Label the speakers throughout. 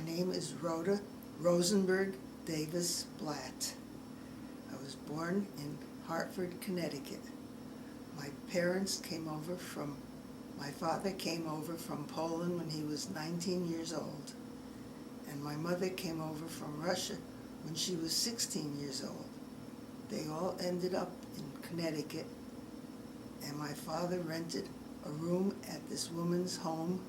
Speaker 1: name is Rhoda Rosenberg Davis Blatt. I was born in Hartford, Connecticut. My father came over from Poland when he was 19 years old, and my mother came over from Russia when she was 16 years old. They all ended up in Connecticut, and my father rented a room at this woman's home.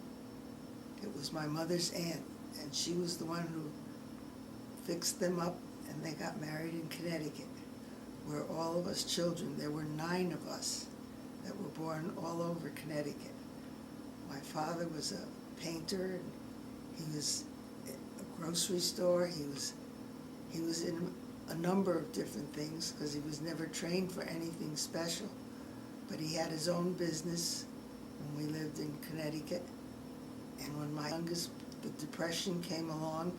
Speaker 1: It was my mother's aunt, and she was the one who fixed them up, and they got married in Connecticut. We're all of us children. There were 9 of us that were born all over Connecticut. My father was a painter, and he was at a grocery store. He was in a number of different things because he was never trained for anything special. But he had his own business when we lived in Connecticut. And when the Depression came along,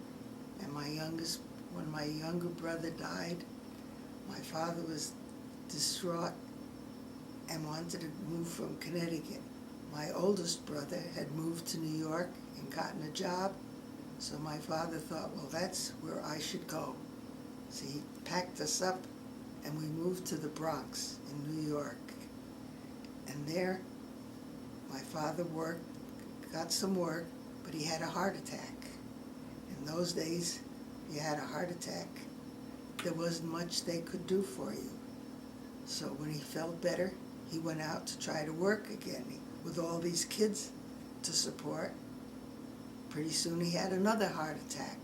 Speaker 1: and when my younger brother died, my father was distraught and wanted to move from Connecticut. My oldest brother had moved to New York and gotten a job, so my father thought, well, that's where I should go. So he packed us up, and we moved to the Bronx in New York. And there, my father got some work, but he had a heart attack. In those days, if you had a heart attack, there wasn't much they could do for you. So when he felt better, he went out to try to work again with all these kids to support. Pretty soon he had another heart attack.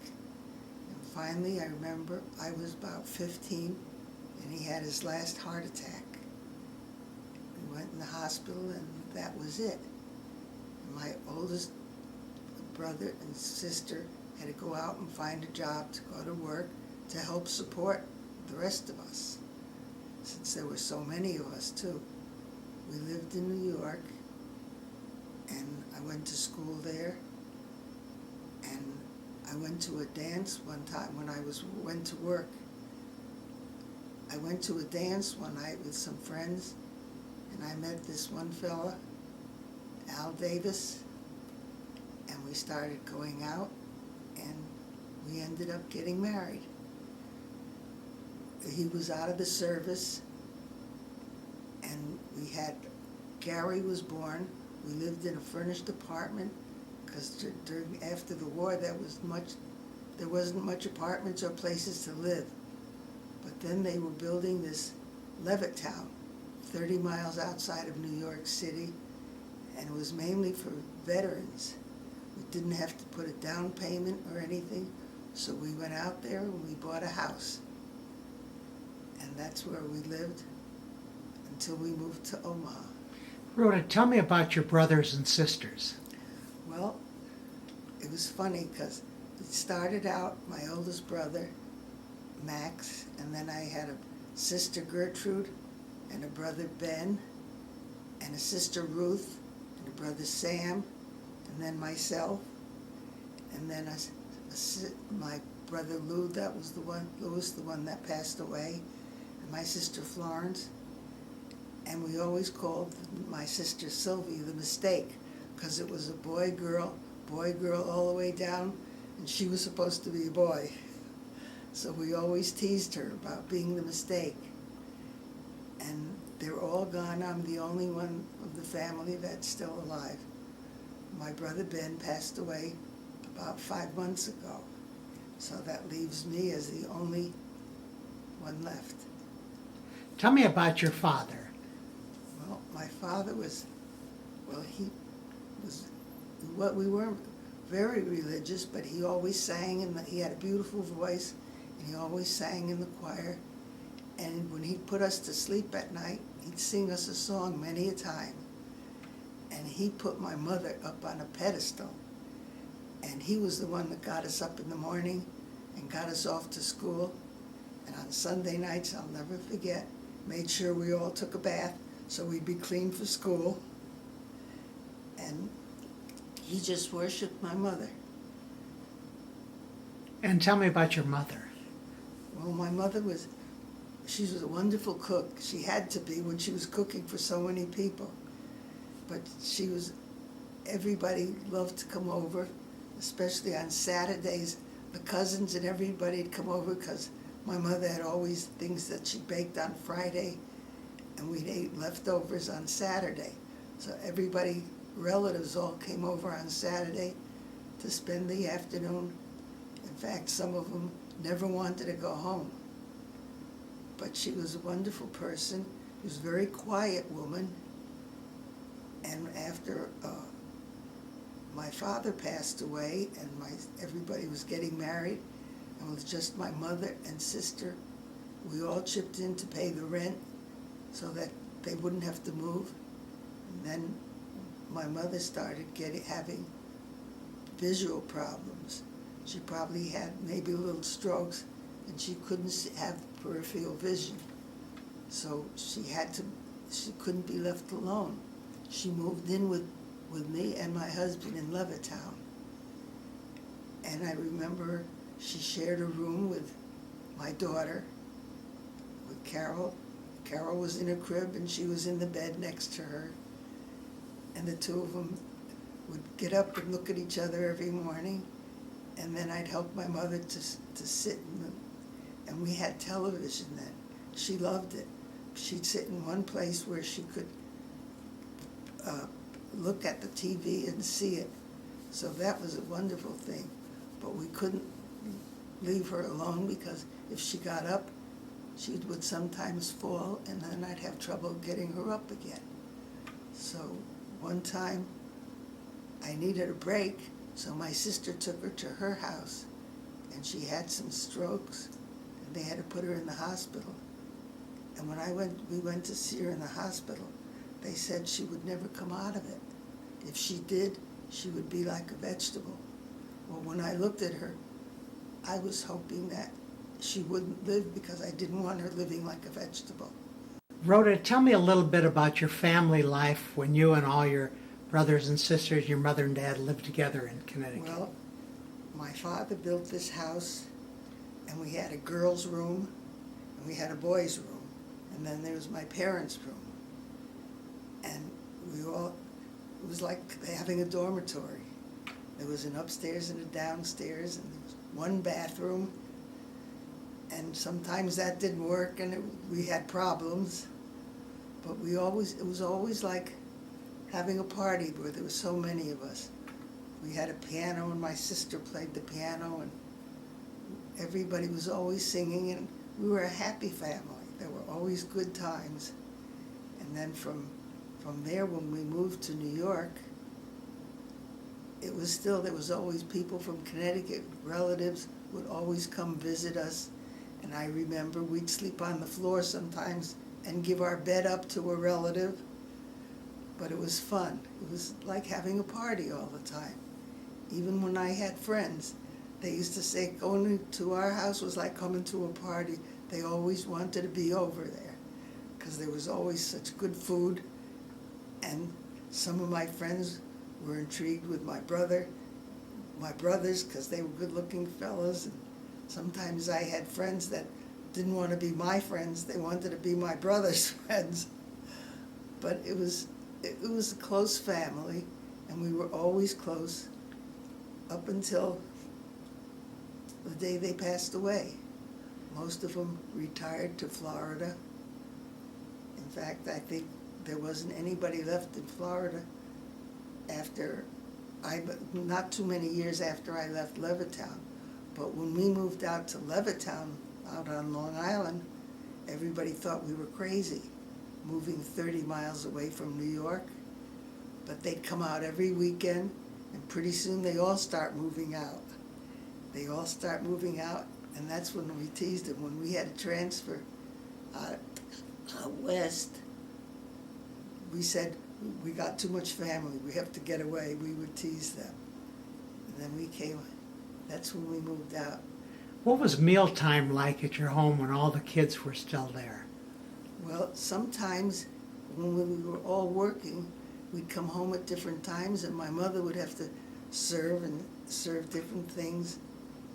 Speaker 1: And finally, I remember I was about 15, and he had his last heart attack. We went in the hospital, and that was it. And my oldest brother and sister had to go out and find a job to go to work to help support the rest of us, since there were so many of us too. We lived in New York, and I went to school there, and I went to a dance one time when I went to work. I went to a dance one night with some friends, and I met this one fella, Al Davis, and we started going out, and we ended up getting married. He was out of the service, and Gary was born. We lived in a furnished apartment because after the war there wasn't much apartments or places to live. But then they were building this Levittown, 30 miles outside of New York City, and it was mainly for veterans. We didn't have to put a down payment or anything, so we went out there and we bought a house. And that's where we lived until we moved to Omaha.
Speaker 2: Rhoda, tell me about your brothers and sisters.
Speaker 1: Well, it was funny because it started out my oldest brother, Max, and then I had a sister, Gertrude, and a brother, Ben, and a sister, Ruth, and a brother, Sam, and then myself, and then my brother, Lou, Louis, the one that passed away, and my sister, Florence. And we always called my sister Sylvie the mistake, because it was a boy-girl all the way down, and she was supposed to be a boy. So we always teased her about being the mistake. And they're all gone. I'm the only one of the family that's still alive. My brother Ben passed away about 5 months ago, so that leaves me as the only one left.
Speaker 2: Tell me about your father.
Speaker 1: Well, my father we weren't very religious, but he always sang, and he had a beautiful voice, and he always sang in the choir. And when he'd put us to sleep at night, he'd sing us a song many a time. And he put my mother up on a pedestal, and he was the one that got us up in the morning and got us off to school. And on Sunday nights, I'll never forget, made sure we all took a bath so we'd be clean for school. And he just worshipped my mother.
Speaker 2: And tell me about your mother.
Speaker 1: Well, my mother she was a wonderful cook. She had to be when she was cooking for so many people. But everybody loved to come over especially on Saturdays. The cousins and everybody'd come over because my mother had always things that she baked on Friday, and we'd eat leftovers on Saturday. So everybody, relatives all came over on Saturday to spend the afternoon. In fact, some of them never wanted to go home. But she was a wonderful person. She was a very quiet woman. And after my father passed away and everybody was getting married, and with just my mother and sister, we all chipped in to pay the rent so that they wouldn't have to move. And then my mother started having visual problems. She probably had maybe little strokes, and she couldn't have peripheral vision. So she couldn't be left alone. She moved in with me and my husband in Levittown. And I remember she shared a room with my daughter, with Carol. Carol was in a crib and she was in the bed next to her. And the two of them would get up and look at each other every morning. And then I'd help my mother to sit and we had television then. She loved it. She'd sit in one place where she could look at the TV and see it. So that was a wonderful thing. But we couldn't leave her alone because if she got up, she would sometimes fall, and then I'd have trouble getting her up again. So one time I needed a break, so my sister took her to her house, and she had some strokes, and they had to put her in the hospital. And when we went to see her in the hospital, they said she would never come out of it. If she did, she would be like a vegetable. Well, when I looked at her, I was hoping that she wouldn't live because I didn't want her living like a vegetable.
Speaker 2: Rhoda, tell me a little bit about your family life when you and all your brothers and sisters, your mother and dad, lived together in Connecticut.
Speaker 1: Well, my father built this house, and we had a girls' room, and we had a boys' room, and then there was my parents' room. And it was like having a dormitory. There was an upstairs and a downstairs, and there was one bathroom. And sometimes that didn't work, and we had problems. But it was always like having a party where there were so many of us. We had a piano, and my sister played the piano, and everybody was always singing, and we were a happy family. There were always good times. And then from there, when we moved to New York, there was always people from Connecticut, relatives would always come visit us. And I remember we'd sleep on the floor sometimes and give our bed up to a relative. But it was fun. It was like having a party all the time. Even when I had friends, they used to say going to our house was like coming to a party. They always wanted to be over there because there was always such good food. And some of my friends were intrigued with my brothers, because they were good-looking fellas. And sometimes I had friends that didn't want to be my friends; they wanted to be my brother's friends. But it was a close family, and we were always close up until the day they passed away. Most of them retired to Florida. In fact, I think there wasn't anybody left in Florida not too many years after I left Levittown. But when we moved out to Levittown, out on Long Island, everybody thought we were crazy, moving 30 miles away from New York. But they'd come out every weekend, and pretty soon they all start moving out. They all start moving out, and that's when we teased them. When we had to transfer west, we said, we got too much family, we have to get away. We would tease them. And then that's when we moved out.
Speaker 2: What was mealtime like at your home when all the kids were still there?
Speaker 1: Well, sometimes when we were all working, we'd come home at different times, and my mother would have to serve different things.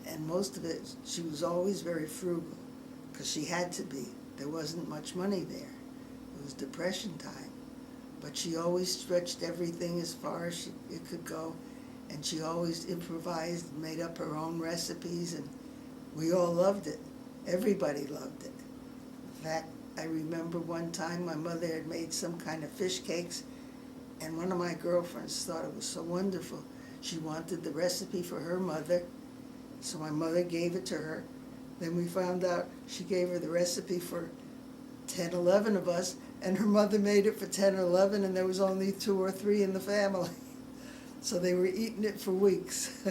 Speaker 1: And most of it, she was always very frugal, because she had to be. There wasn't much money there. It was Depression time. But she always stretched everything as far as it could go. and she always improvised and made up her own recipes, and we all loved it. Everybody loved it. In fact, I remember one time my mother had made some kind of fish cakes, and one of my girlfriends thought it was so wonderful. She wanted the recipe for her mother, so my mother gave it to her. Then we found out she gave her the recipe for 10, 11 of us, and her mother made it for 10 or 11, and there was only 2 or 3 in the family. So they were eating it for weeks.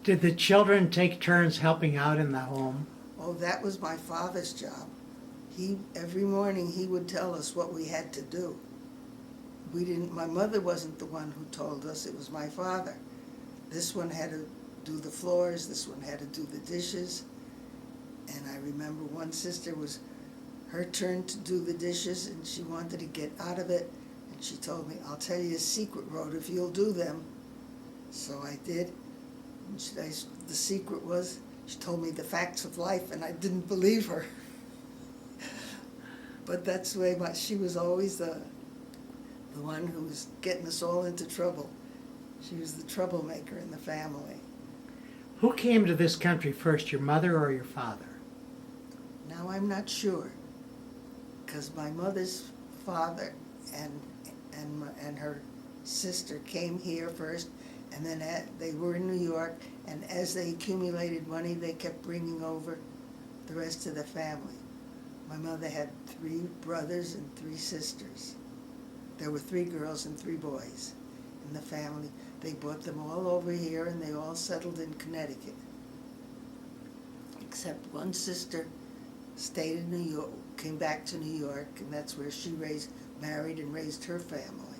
Speaker 2: Did the children take turns helping out in the home?
Speaker 1: Oh, that was my father's job. Every morning he would tell us what we had to do. My mother wasn't the one who told us, it was my father. This one had to do the floors, this one had to do the dishes. And I remember one sister was her turn to do the dishes, and she wanted to get out of it. And she told me, I'll tell you a secret, Rhoda, if you'll do them. So I did. And the secret was, she told me the facts of life, and I didn't believe her. But that's the way she was always the one who was getting us all into trouble. She was the troublemaker in the family.
Speaker 2: Who came to this country first, your mother or your father?
Speaker 1: Now I'm not sure, because my mother's father and her sister came here first, and then they were in New York, and as they accumulated money, they kept bringing over the rest of the family. My mother had 3 brothers and 3 sisters. There were 3 girls and 3 boys in the family. They brought them all over here, and they all settled in Connecticut. Except one sister stayed in New York, came back to New York, and that's where she married and raised her family.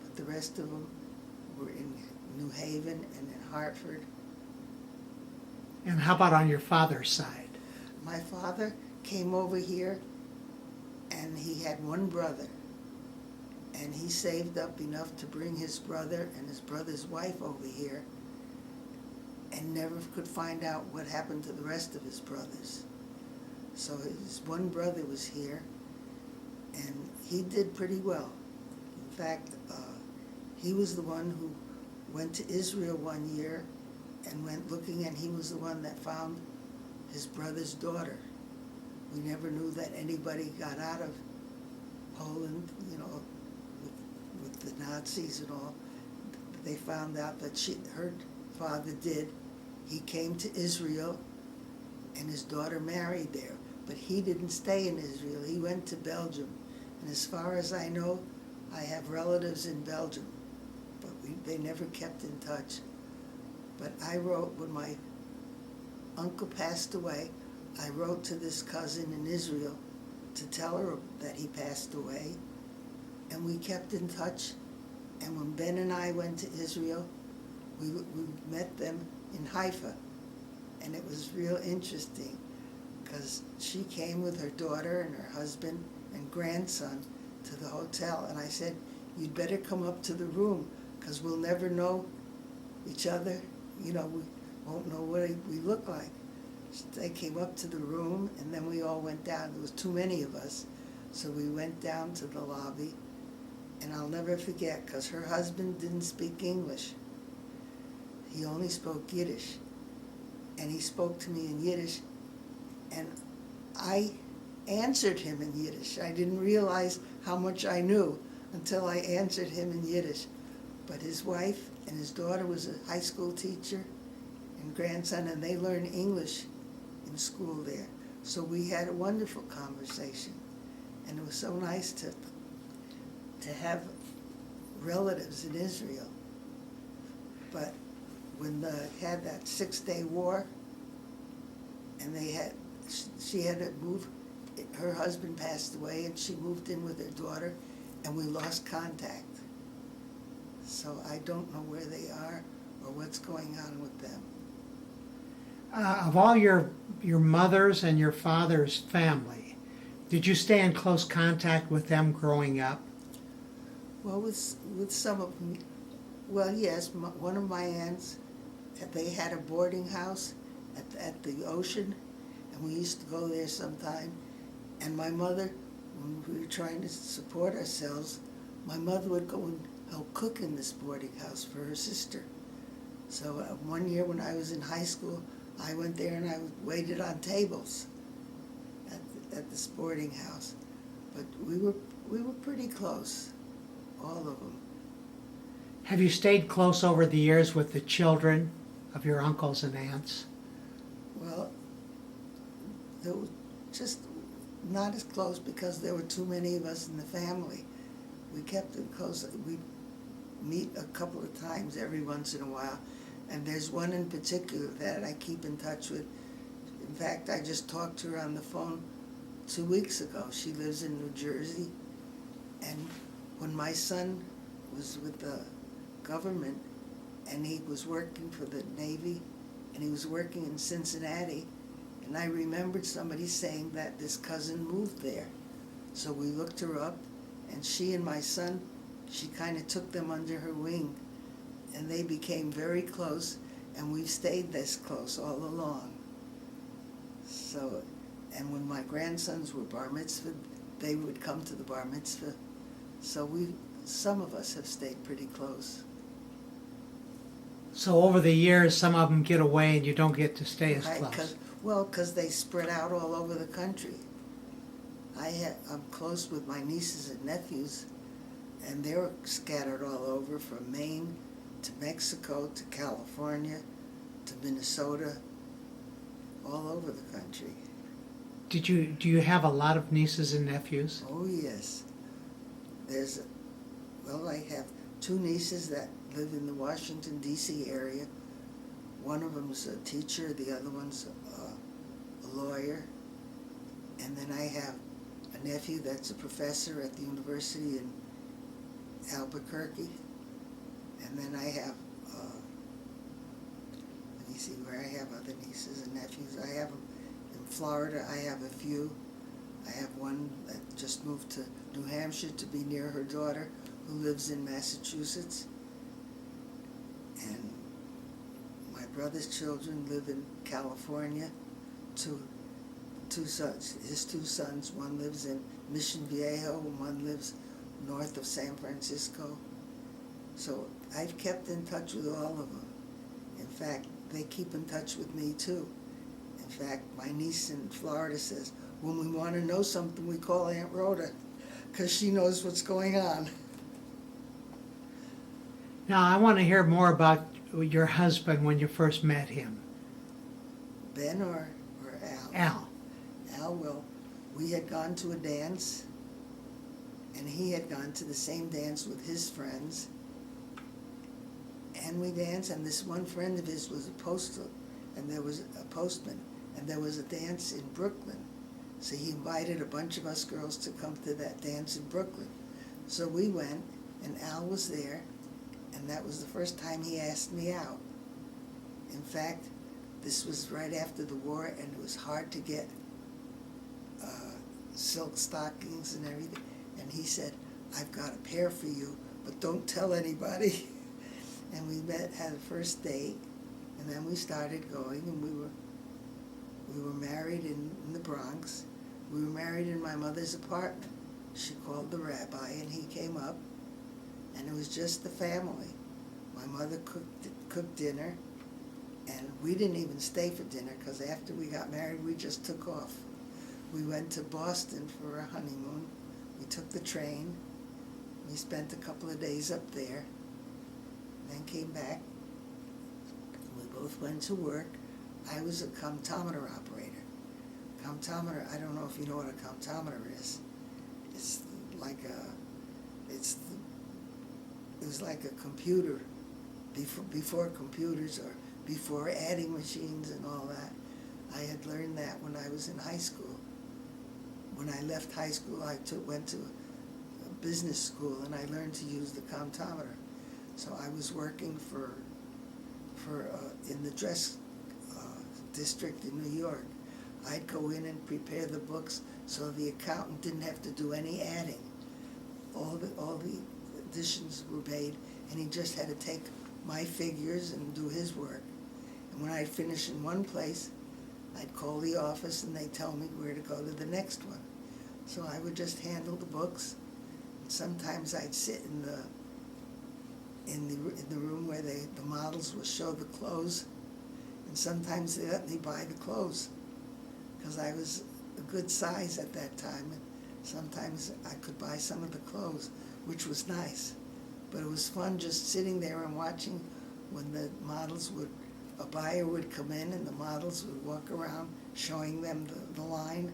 Speaker 1: But the rest of them were in New Haven and in Hartford.
Speaker 2: And how about on your father's side?
Speaker 1: My father came over here, and he had 1 brother. And he saved up enough to bring his brother and his brother's wife over here, and never could find out what happened to the rest of his brothers. So his 1 brother was here, and he did pretty well. In fact, he was the one who went to Israel one year and went looking, and he was the one that found his brother's daughter. We never knew that anybody got out of Poland, with the Nazis and all. They found out that her father did. He came to Israel, and his daughter married there. But he didn't stay in Israel. He went to Belgium. And as far as I know, I have relatives in Belgium. But they never kept in touch. But I wrote, when my uncle passed away, I wrote to this cousin in Israel to tell her that he passed away. And we kept in touch. And when Ben and I went to Israel, we met them in Haifa. And it was real interesting, because she came with her daughter and her husband and grandson to the hotel. And I said, you'd better come up to the room, because we'll never know each other. We won't know what we look like. They came up to the room, and then we all went down. There was too many of us. So we went down to the lobby. And I'll never forget, because her husband didn't speak English. He only spoke Yiddish. And he spoke to me in Yiddish. And I answered him in Yiddish. I didn't realize how much I knew until I answered him in Yiddish. But his wife and his daughter was a high school teacher and grandson, and they learned English in school there. So we had a wonderful conversation. And it was so nice to have relatives in Israel. But when they had that 6-day war, and she had to move, her husband passed away, and she moved in with her daughter, and we lost contact. So I don't know where they are or what's going on with them.
Speaker 2: Of all your mother's and your father's family, did you stay in close contact with them growing up?
Speaker 1: Well, with some of them, well, yes. One of my aunts, they had a boarding house at the ocean, and we used to go there sometime. And my mother, when we were trying to support ourselves, my mother would go and help cook in this boarding house for her sister. So one year when I was in high school, I went there and I waited on tables at this boarding house. But we were pretty close, all of them.
Speaker 2: Have you stayed close over the years with the children of your uncles and aunts?
Speaker 1: Well, they were just not as close because there were too many of us in the family. We kept it close. We meet a couple of times every once in a while. And there's one in particular that I keep in touch with. In fact, I just talked to her on the phone 2 weeks ago. She lives in New Jersey. And when my son was with the government and he was working for the Navy and he was working in Cincinnati, and I remembered somebody saying that this cousin moved there. So we looked her up, and she and my son, she kind of took them under her wing, and they became very close, and we've stayed this close all along. So, and when my grandsons were bar mitzvah, they would come to the bar mitzvah. So some of us have stayed pretty close.
Speaker 2: So over the years, some of them get away and you don't get to stay as
Speaker 1: Right,
Speaker 2: close.
Speaker 1: because they spread out all over the country. I'm close with my nieces and nephews, and they're scattered all over, from Maine to Mexico to California to Minnesota, all over the country.
Speaker 2: Do you have a lot of nieces and nephews?
Speaker 1: Oh yes. I have 2 nieces that live in the Washington, D.C. area. One of them's a teacher, the other one's a lawyer. And then I have a nephew that's a professor at the university in Albuquerque. And then I have, let me see where I have other nieces and nephews. I have them in Florida. I have a few. I have one that just moved to New Hampshire to be near her daughter, who lives in Massachusetts. And my brother's children live in California. Two sons, his 2 sons, one lives in Mission Viejo and one lives north of San Francisco. So I've kept in touch with all of them. In fact, they keep in touch with me too. In fact, my niece in Florida says, when we want to know something, we call Aunt Rhoda, because she knows what's going on.
Speaker 2: Now, I want to hear more about your husband when you first met him.
Speaker 1: Ben or Al?
Speaker 2: Al.
Speaker 1: Al, well, we had gone to a dance, and he had gone to the same dance with his friends. And we danced, and this one friend of his was a postman, and there was a dance in Brooklyn. So he invited a bunch of us girls to come to that dance in Brooklyn. So we went, and Al was there, and that was the first time he asked me out. In fact, this was right after the war, and it was hard to get silk stockings and everything. And he said, I've got a pair for you, but don't tell anybody. And we had a first date, and then we started going, and we were married in the Bronx. We were married in my mother's apartment. She called the rabbi, and he came up, and it was just the family. My mother cooked dinner, and we didn't even stay for dinner, because after we got married, we just took off. We went to Boston for our honeymoon. We took the train. We spent a couple of days up there, then came back. We both went to work. I was a comptometer operator. Comptometer, I don't know if you know what a comptometer is. It's like it was like a computer before computers, or before adding machines and all that. I had learned that when I was in high school. When I left high school, I went to a business school, and I learned to use the comptometer. So I was working for in the dress district in New York. I'd go in and prepare the books so the accountant didn't have to do any adding. All the additions were paid, and he just had to take my figures and do his work. And when I'd finish in one place, I'd call the office, and they'd tell me where to go to the next one. So I would just handle the books. And sometimes I'd sit in in the room where the models would show the clothes, and sometimes they let me buy the clothes because I was a good size at that time, and sometimes I could buy some of the clothes, which was nice. But it was fun just sitting there and watching when the models would, a buyer would come in and the models would walk around showing them the line.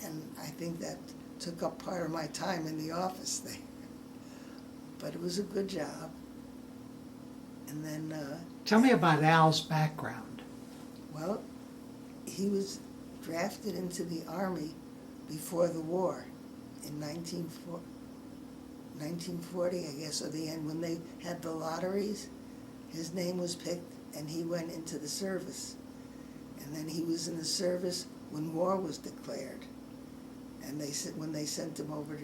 Speaker 1: And I think that took up part of my time in the office there. But it was a good job. And then,
Speaker 2: Tell me about Al's background.
Speaker 1: well, he was drafted into the Army before the war in 1940, I guess, or the end, when they had the lotteries. His name was picked and he went into the service. And then he was in the service when war was declared. And they said when they sent him over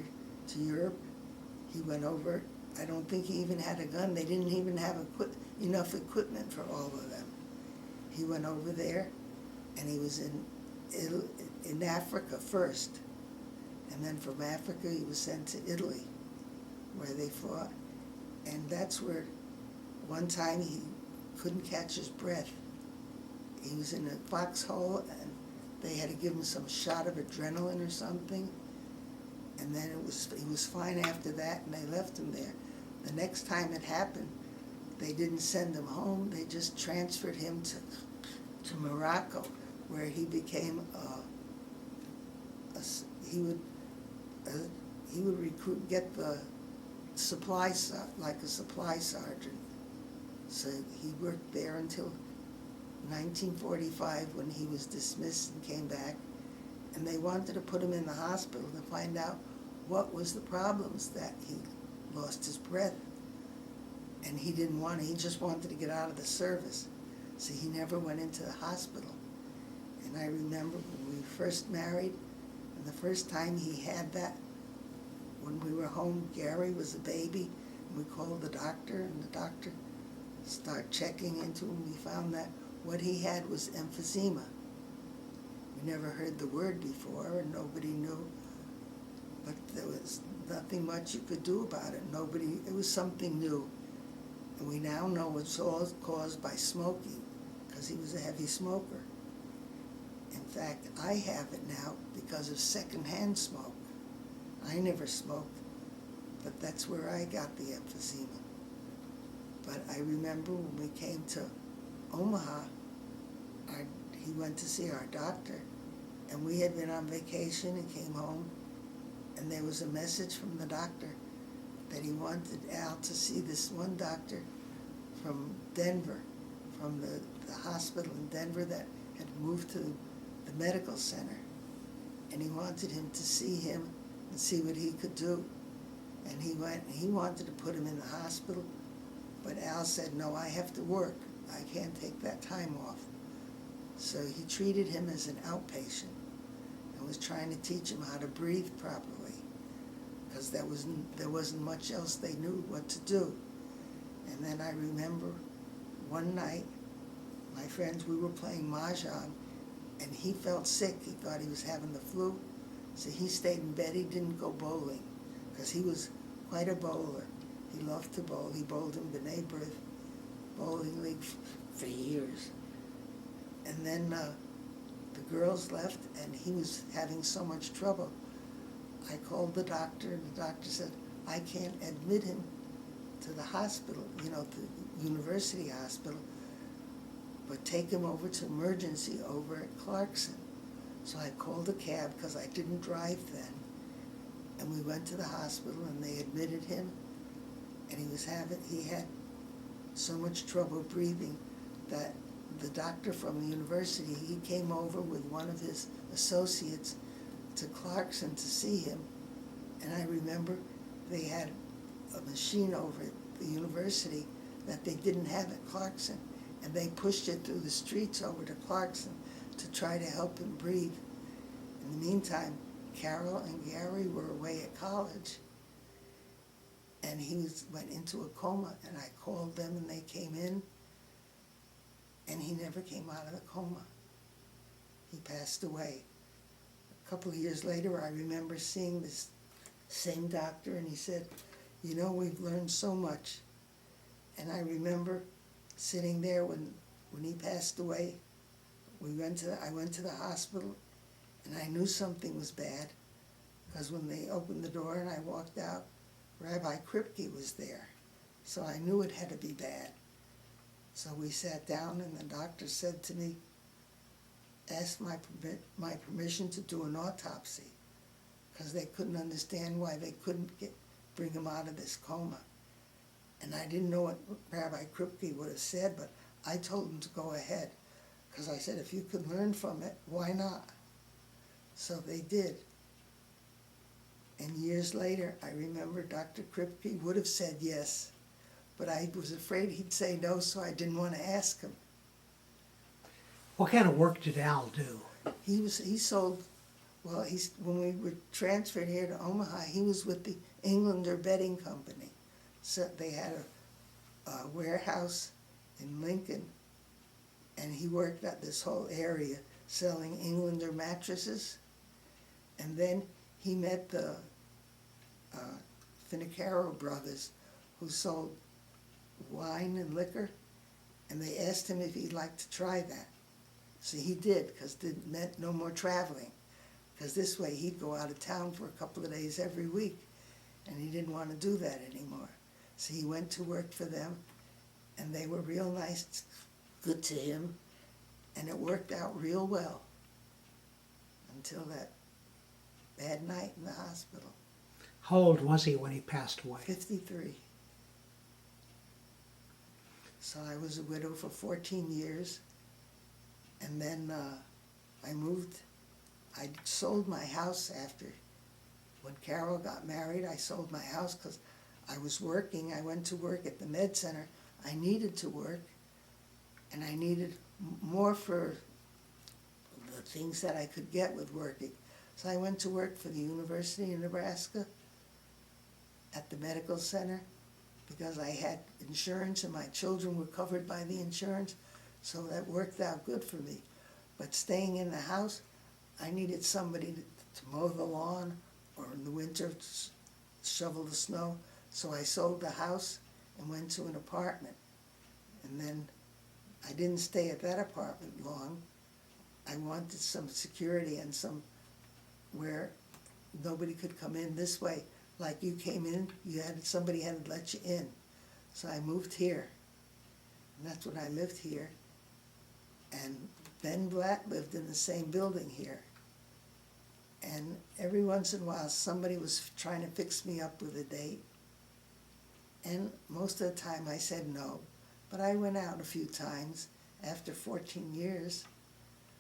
Speaker 1: to Europe, he went over. I don't think he even had a gun. They didn't even have enough equipment for all of them. He went over there, and he was in Africa first. And then from Africa, he was sent to Italy, where they fought. And that's where one time he couldn't catch his breath. He was in a foxhole, and they had to give him some shot of adrenaline or something. And then he was fine after that, and they left him there. The next time it happened, they didn't send him home. They just transferred him to Morocco, where he became he would get the supply like a supply sergeant. So he worked there until 1945 when he was dismissed and came back. And they wanted to put him in the hospital to find out what was the problems that he lost his breath. And he didn't want to, he just wanted to get out of the service. So he never went into the hospital. And I remember when we first married, and the first time he had that, when we were home, Gary was a baby, and we called the doctor, and the doctor started checking into him. We found that what he had was emphysema. We never heard the word before, and nobody knew, but there was nothing much you could do about it. It was something new. And we now know it's all caused by smoking, because he was a heavy smoker. In fact, I have it now because of secondhand smoke. I never smoked, but that's where I got the emphysema. But I remember when we came to Omaha, he went to see our doctor, and we had been on vacation and came home, and there was a message from the doctor that he wanted Al to see this one doctor from Denver, from the hospital in Denver that had moved to the medical center. And he wanted him to see him and see what he could do. And he went, and he wanted to put him in the hospital, but Al said, no, I have to work. I can't take that time off. So he treated him as an outpatient and was trying to teach him how to breathe properly, because there wasn't much else they knew what to do. And then I remember one night, my friends, we were playing mahjong, and he felt sick. He thought he was having the flu, so he stayed in bed. He didn't go bowling, because he was quite a bowler. He loved to bowl. He bowled in B'nai B'rith Bowling League for years. And then the girls left, and he was having so much trouble. I called the doctor, and the doctor said, I can't admit him to the hospital, to the university hospital, but take him over to emergency over at Clarkson. So I called a cab, because I didn't drive then, and we went to the hospital, and they admitted him, and he had so much trouble breathing that the doctor from the university, he came over with one of his associates to Clarkson to see him. And I remember they had a machine over at the university that they didn't have at Clarkson, and they pushed it through the streets over to Clarkson to try to help him breathe. In the meantime, Carol and Gary were away at college, and he went into a coma, and I called them, and they came in, and he never came out of the coma. He passed away. A couple of years later, I remember seeing this same doctor, and he said, we've learned so much And I remember sitting there when he passed away. I went to the hospital, and I knew something was bad, because when they opened the door and I walked out, Rabbi Kripke was there. So I knew it had to be bad. So we sat down, and the doctor said to me, asked my permission to do an autopsy, because they couldn't understand why they couldn't bring him out of this coma. And I didn't know what Rabbi Kripke would have said, but I told him to go ahead, because I said, if you could learn from it, why not? So they did. And years later, I remember Dr. Kripke would have said yes, but I was afraid he'd say no, so I didn't want to ask him.
Speaker 2: What kind of work did Al do?
Speaker 1: He sold, well, when we were transferred here to Omaha, he was with the Englander Bedding Company. So they had a warehouse in Lincoln, and he worked at this whole area selling Englander mattresses. And then he met the Finicaro brothers, who sold wine and liquor, and they asked him if he'd like to try that. So he did, because it meant no more traveling, because this way he'd go out of town for a couple of days every week, and he didn't want to do that anymore. So he went to work for them, and they were real nice, good to him, and it worked out real well until that bad night in the hospital.
Speaker 2: How old was he when he passed away?
Speaker 1: 53. So I was a widow for 14 years, and then I moved. I sold my house after, when Carol got married, I sold my house because I was working. I went to work at the med center. I needed to work, and I needed more for the things that I could get with working. So I went to work for the University of Nebraska at the medical center, because I had insurance and my children were covered by the insurance, so that worked out good for me. But staying in the house, I needed somebody to mow the lawn, or in the winter shovel the snow. So I sold the house and went to an apartment. And then I didn't stay at that apartment long. I wanted some security and some where nobody could come in this way. Like you came in, somebody had to let you in. So I moved here. And that's when I lived here. And Ben Blatt lived in the same building here. And every once in a while, somebody was trying to fix me up with a date. And most of the time I said no. But I went out a few times after 14 years.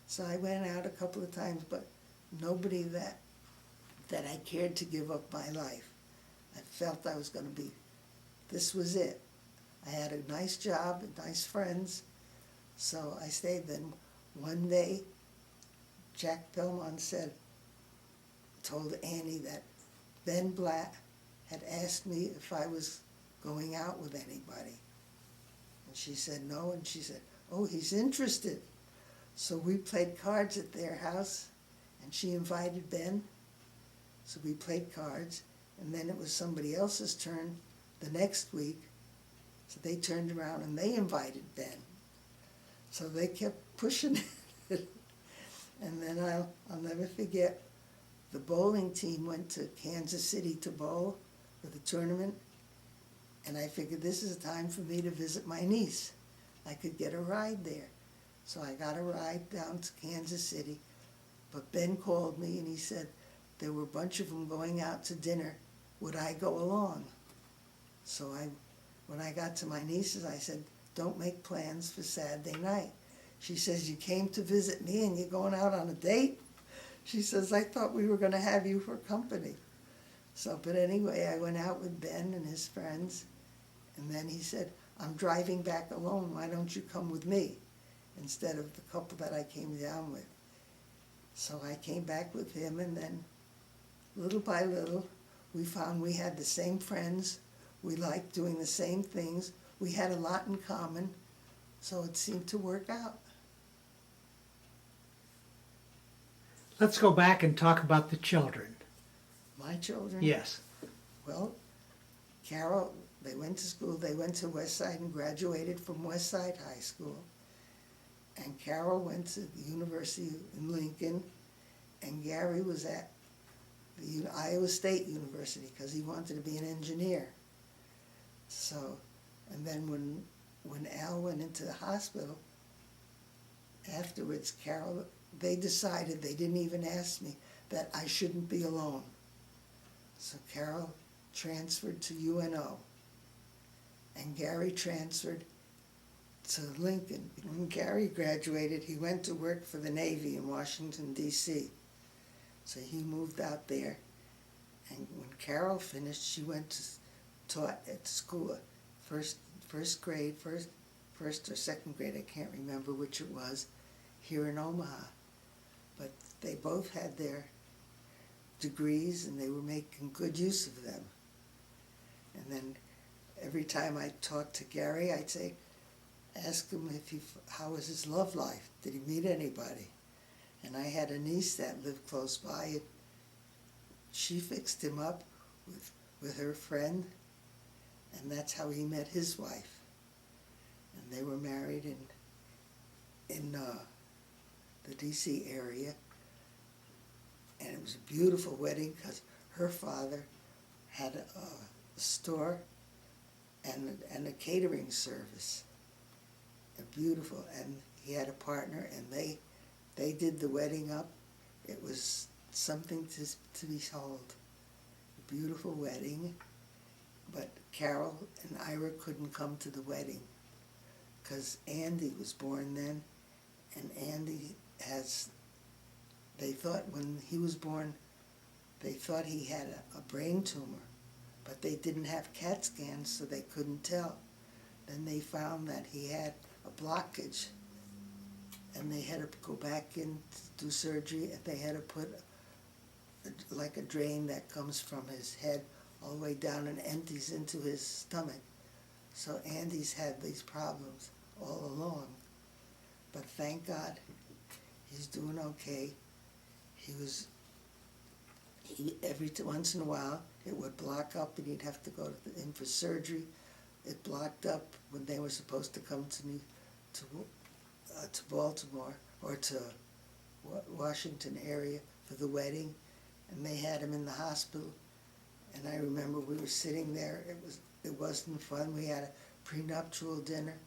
Speaker 1: So I went out a couple of times, but nobody that I cared to give up my life. I felt I was going to be, this was it. I had a nice job and nice friends, so I stayed. Then one day, Jack Belmont told Annie that Ben Blatt had asked me if I was going out with anybody. And she said no, and she said, oh, he's interested. So we played cards at their house, and she invited Ben. So we played cards, and then it was somebody else's turn the next week. So they turned around and they invited Ben. So they kept pushing it. And then I'll never forget, the bowling team went to Kansas City to bowl for the tournament, and I figured this is a time for me to visit my niece. I could get a ride there. So I got a ride down to Kansas City, but Ben called me and he said there were a bunch of them going out to dinner. Would I go along? So when I got to my niece's, I said, don't make plans for Saturday night. She says, you came to visit me and you're going out on a date? She says, I thought we were going to have you for company. So, but anyway, I went out with Ben and his friends, and then he said, I'm driving back alone. Why don't you come with me instead of the couple that I came down with? So I came back with him, and then little by little, we found we had the same friends. We liked doing the same things. We had a lot in common, so it seemed to work out.
Speaker 2: Let's go back and talk about the children.
Speaker 1: My children?
Speaker 2: Yes.
Speaker 1: Well, Carol, They went to school. They went to West Side and graduated from West Side High School. And Carol went to the University in Lincoln, and Gary was at the Iowa State University because he wanted to be an engineer. So, and then when Al went into the hospital, afterwards, Carol, they decided, they didn't even ask me, that I shouldn't be alone. So Carol transferred to UNO, and Gary transferred to Lincoln. When Gary graduated, he went to work for the Navy in Washington, D.C. So he moved out there. And when Carol finished, she went to taught at school, first grade, first or second grade, I can't remember which it was, here in Omaha. But they both had their degrees, and they were making good use of them. And then every time I talked to Gary, I'd say, ask him how was his love life? Did he meet anybody? And I had a niece that lived close by. And she fixed him up with her friend, and that's how he met his wife. And they were married in the D.C. area. And it was a beautiful wedding because her father had a store and a catering service. Beautiful, and he had a partner, and they did the wedding up. It was something to behold. A beautiful wedding, but Carol and Ira couldn't come to the wedding because Andy was born then, and Andy they thought when he was born, they thought he had a brain tumor, but they didn't have CAT scans, so they couldn't tell. Then they found that he had a blockage, and they had to go back in to do surgery, and they had to put like a drain that comes from his head all the way down and empties into his stomach. So Andy's had these problems all along, but thank God he's doing okay. Every once in a while it would block up, and he'd have to go in for surgery. It blocked up when they were supposed to come to Baltimore or to Washington area for the wedding, and they had him in the hospital. And I remember we were sitting there. It wasn't fun. We had a prenuptial dinner,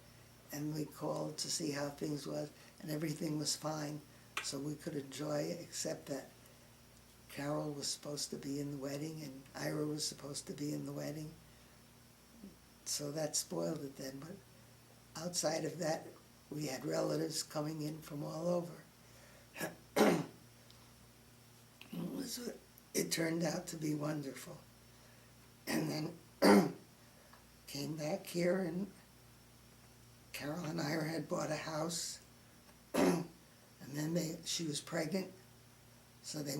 Speaker 1: and we called to see how things was, and everything was fine, so we could enjoy it, except that Carol was supposed to be in the wedding, and Ira was supposed to be in the wedding. So that spoiled it then, but outside of that, we had relatives coming in from all over. It turned out to be wonderful. And then came back here, and Carol and Ira had bought a house, and then she was pregnant, so they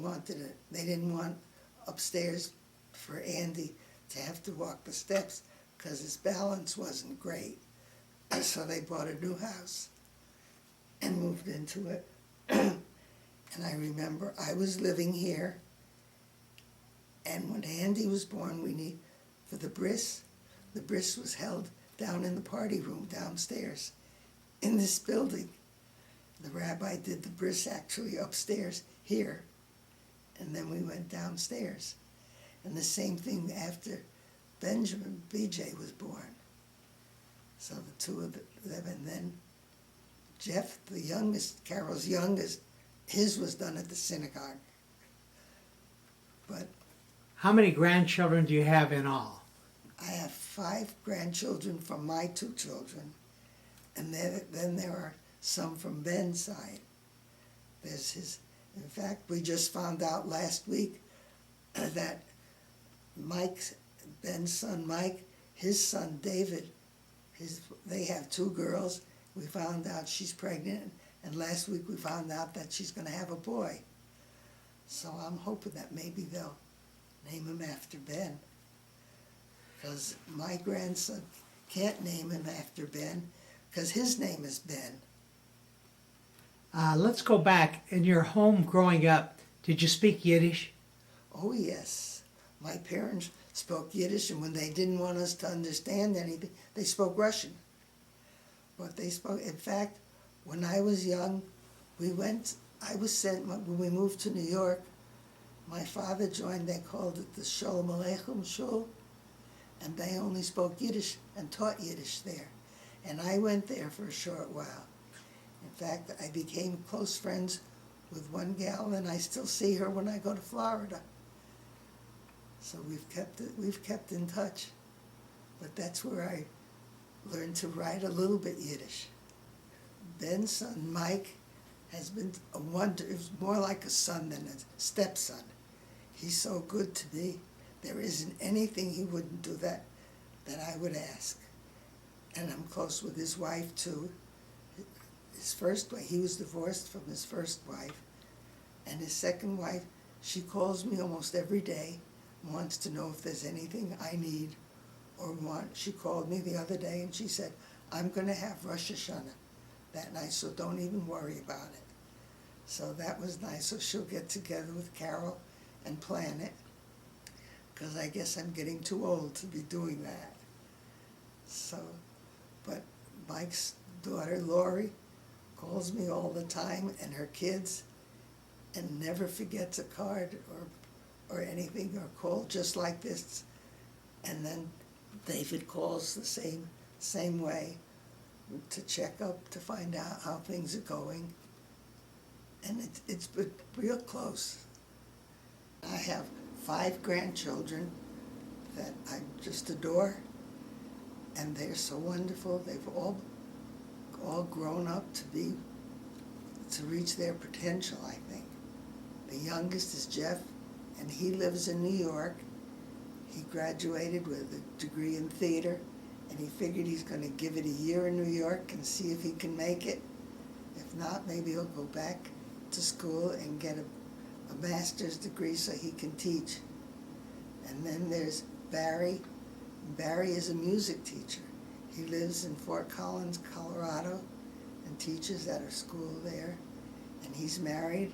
Speaker 1: didn't want upstairs for Andy to have to walk the steps because his balance wasn't great. So they bought a new house and moved into it. And I remember I was living here, and when Andy was born, for the bris was held down in the party room downstairs in this building. The rabbi did the bris actually upstairs here, and then we went downstairs. And the same thing after Benjamin, BJ, was born. So the two of them, and then Jeff, the youngest, Carol's youngest, his was done at the synagogue. But
Speaker 2: How many grandchildren do you have in all?
Speaker 1: I have 5 grandchildren from my 2 children, and then there are some from Ben's side. There's in fact, we just found out last week that Ben's son Mike, his son David, they have 2 girls. We found out she's pregnant, and last week we found out that she's going to have a boy. So I'm hoping that maybe they'll name him after Ben, because my grandson can't name him after Ben because his name is Ben.
Speaker 2: Let's go back. In your home growing up, did you speak Yiddish?
Speaker 1: Oh yes, my parents spoke Yiddish, and when they didn't want us to understand anything, they spoke Russian. But they spoke, in fact, when I was young, I was sent, when we moved to New York, my father joined, they called it the Shalom Aleichem Shul, and they only spoke Yiddish and taught Yiddish there. And I went there for a short while. In fact, I became close friends with one gal, and I still see her when I go to Florida. So we've kept in touch. But that's where I learned to write a little bit Yiddish. Ben's son, Mike, has been a wonder. It was more like a son than a stepson. He's so good to me. There isn't anything he wouldn't do that I would ask. And I'm close with his wife, too. His first wife, he was divorced from his first wife. And his second wife, she calls me almost every day, wants to know if there's anything I need or want. She called me the other day and she said, I'm going to have Rosh Hashanah that night, so don't even worry about it. So that was nice. So she'll get together with Carol and plan it, because I guess I'm getting too old to be doing that. So, but Mike's daughter, Lori, calls me all the time, and her kids, and never forgets a card or anything, or call just like this. And then David calls the same way to check up, to find out how things are going. And it's been real close. I have 5 grandchildren that I just adore, and they're so wonderful. They've all grown up to reach their potential, I think. The youngest is Jeff, and he lives in New York. He graduated with a degree in theater, and he figured he's going to give it a year in New York and see if he can make it. If not, maybe he'll go back to school and get a master's degree so he can teach. And then there's Barry. Barry is a music teacher. He lives in Fort Collins, Colorado, and teaches at a school there. And he's married,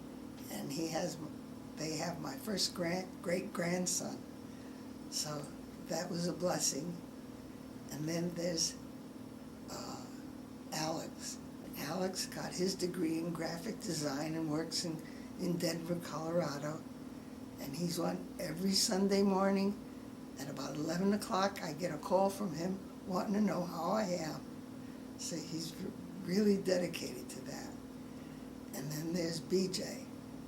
Speaker 1: and they have my first great-grandson. So that was a blessing. And then there's Alex. Alex got his degree in graphic design and works in Denver, Colorado. And he's on every Sunday morning at about 11 o'clock. I get a call from him wanting to know how I am. So he's really dedicated to that. And then there's BJ.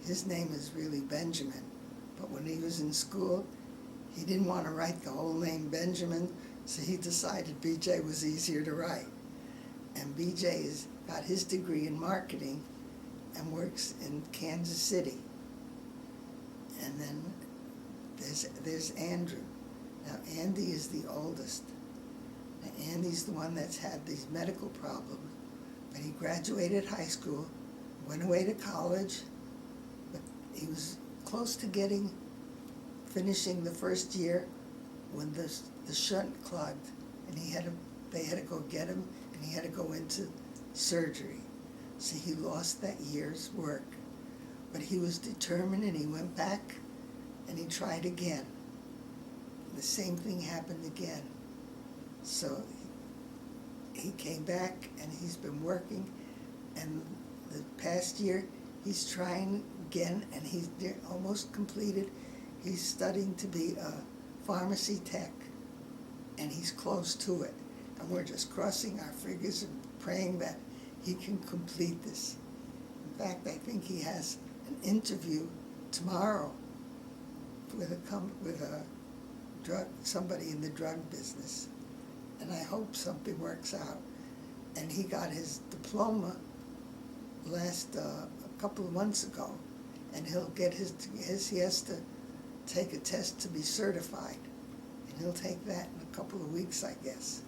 Speaker 1: His name is really Benjamin. But when he was in school, he didn't want to write the whole name Benjamin, so he decided BJ was easier to write. And BJ has got his degree in marketing and works in Kansas City. And then there's Andrew. Now, Andy is the oldest. Now, Andy's the one that's had these medical problems, but he graduated high school, went away to college, but he was close to finishing the first year when the shunt clogged, and they had to go get him, and he had to go into surgery. So he lost that year's work. But he was determined, and he went back, and he tried again. The same thing happened again. So he came back, and he's been working, and the past year he's trying again, and he's almost completed. He's studying to be a pharmacy tech, and he's close to it. And we're just crossing our fingers and praying that he can complete this. In fact, I think he has an interview tomorrow with somebody in the drug business, and I hope something works out. And he got his diploma a couple of months ago, and he'll get he has to take a test to be certified, and he'll take that in a couple of weeks, I guess.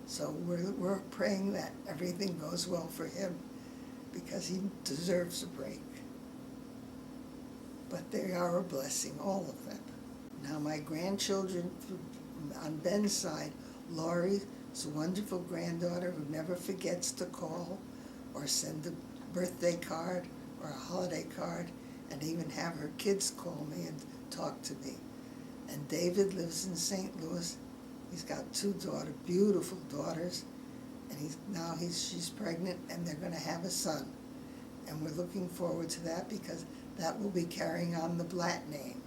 Speaker 1: So we're praying that everything goes well for him, because he deserves a break. But they are a blessing, all of them. Now my grandchildren, on Ben's side, Lori is a wonderful granddaughter who never forgets to call or send a birthday card or a holiday card, and even have her kids call me and talk to me. And David lives in St. Louis. He's got two beautiful daughters, and she's pregnant, and they're going to have a son. And we're looking forward to that because that will be carrying on the Blatt name.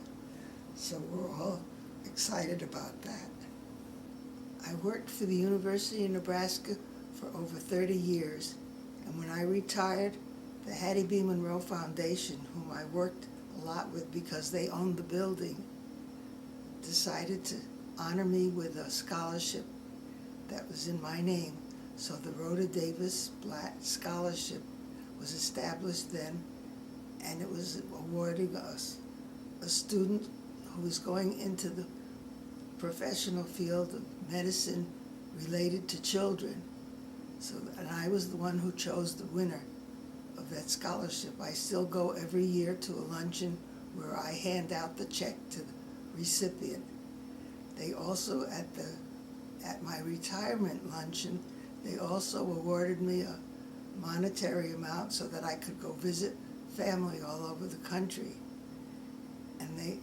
Speaker 1: So we're all excited about that. I worked for the University of Nebraska for over 30 years, and when I retired, the Hattie B. Monroe Foundation, whom I worked a lot with because they owned the building, decided to honor me with a scholarship that was in my name. So the Rhoda Davis Blatt Scholarship was established then, and it was awarding us a student who was going into the professional field of medicine related to children. And I was the one who chose the winner of that scholarship. I still go every year to a luncheon where I hand out the check to the recipient. They also, at my retirement luncheon, they also awarded me a monetary amount so that I could go visit family all over the country. And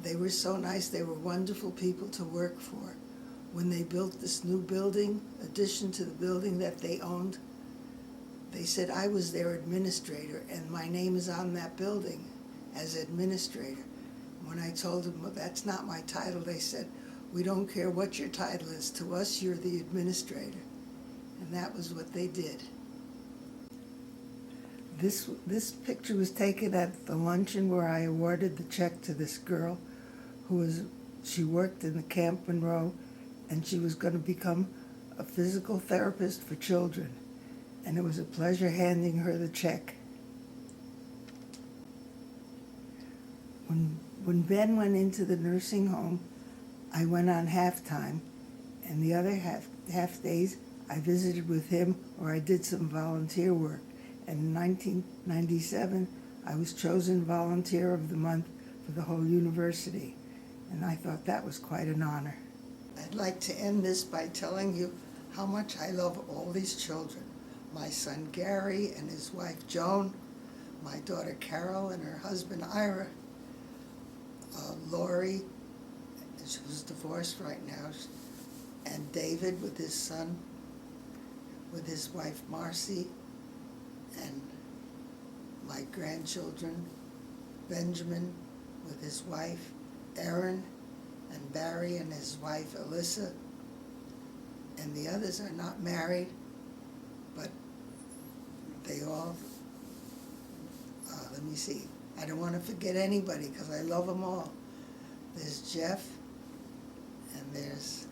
Speaker 1: they were so nice. They were wonderful people to work for. When they built this new building, addition to the building that they owned, they said I was their administrator, and my name is on that building as administrator. When I told them, well, that's not my title, they said, we don't care what your title is. To us, you're the administrator. And that was what they did. This picture was taken at the luncheon where I awarded the check to this girl she worked in the Camp Monroe, and she was going to become a physical therapist for children. And it was a pleasure handing her the check. When Ben went into the nursing home, I went on half-time, and the other half days I visited with him or I did some volunteer work. And in 1997, I was chosen Volunteer of the Month for the whole university, and I thought that was quite an honor. I'd like to end this by telling you how much I love all these children. My son Gary and his wife Joan, my daughter Carol and her husband Ira, Lori, she was divorced right now, and David with his son, with his wife Marcy, and my grandchildren, Benjamin with his wife Erin, and Barry and his wife Alyssa, and the others are not married, but they all, let me see, I don't want to forget anybody because I love them all. There's Jeff, and there's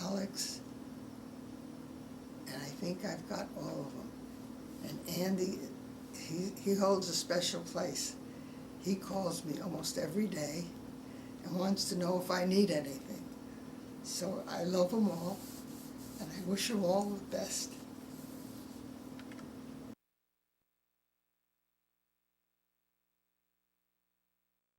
Speaker 1: Alex, and I think I've got all of them. And Andy, he holds a special place. He calls me almost every day and wants to know if I need anything. So I love them all, and I wish them all the best.